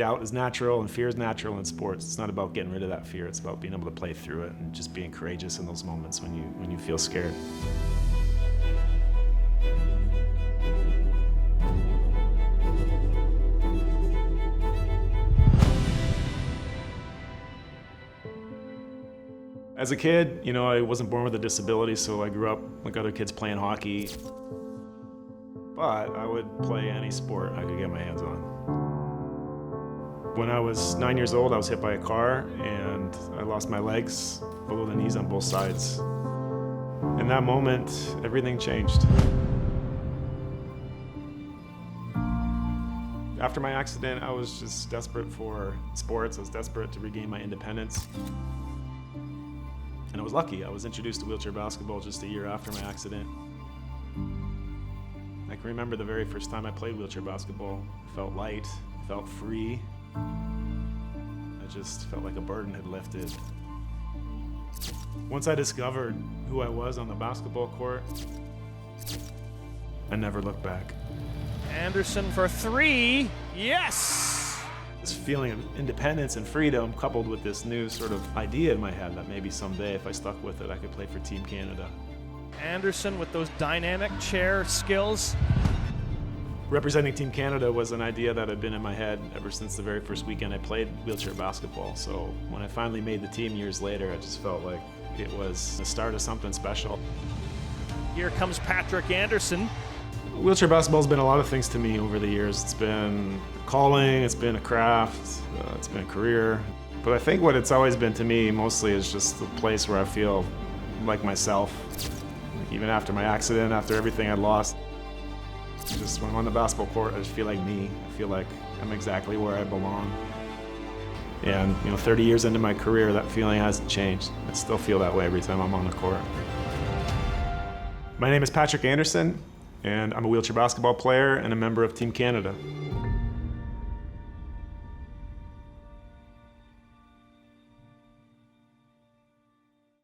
doubt is natural and fear is natural in sports. It's not about getting rid of that fear. It's about being able to play through it and just being courageous in those moments when you feel scared. As a kid, I wasn't born with a disability, so I grew up like other kids playing hockey. But I would play any sport I could get my hands on. When I was 9 years old, I was hit by a car and I lost my legs below the knees on both sides. In that moment, everything changed. After my accident, I was just desperate for sports. I was desperate to regain my independence. And I was lucky. I was introduced to wheelchair basketball just a year after my accident. I can remember the very first time I played wheelchair basketball. I felt light, felt free. I just felt like a burden had lifted. Once I discovered who I was on the basketball court, I never looked back. Anderson for three, yes! This feeling of independence and freedom coupled with this new sort of idea in my head that maybe someday if I stuck with it, I could play for Team Canada. Anderson with those dynamic chair skills. Representing Team Canada was an idea that had been in my head ever since the very first weekend I played wheelchair basketball. So when I finally made the team years later, I just felt like it was the start of something special. Here comes Patrick Anderson. Wheelchair basketball has been a lot of things to me over the years. It's been a calling, it's been a craft, it's been a career. But I think what it's always been to me mostly is just the place where I feel like myself. Like even after my accident, after everything I'd lost, just when I'm on the basketball court, I just feel like me. I feel like I'm exactly where I belong. And 30 years into my career, that feeling hasn't changed. I still feel that way every time I'm on the court. My name is Patrick Anderson, and I'm a wheelchair basketball player and a member of Team Canada.